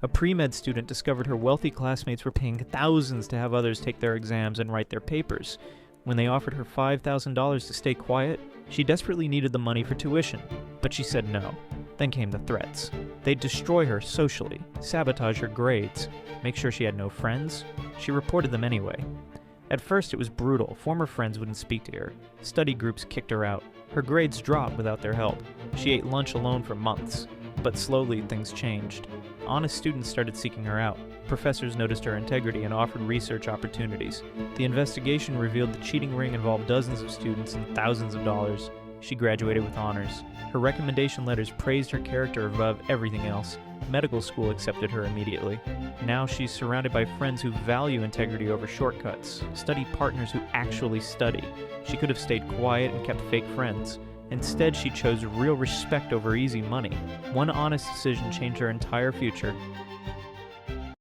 A pre-med student discovered her wealthy classmates were paying thousands to have others take their exams and write their papers. When they offered her $5,000 to stay quiet, she desperately needed the money for tuition, but she said no. Then came the threats. They'd destroy her socially, sabotage her grades, make sure she had no friends. She reported them anyway. At first it was brutal. Former friends wouldn't speak to her. Study groups kicked her out. Her grades dropped without their help. She ate lunch alone for months. But slowly things changed. Honest students started seeking her out. Professors noticed her integrity and offered research opportunities. The investigation revealed the cheating ring involved dozens of students and thousands of dollars. She graduated with honors. Her recommendation letters praised her character above everything else. Medical school accepted her immediately. Now she's surrounded by friends who value integrity over shortcuts, study partners who actually study. She could have stayed quiet and kept fake friends. Instead, she chose real respect over easy money. One honest decision changed her entire future.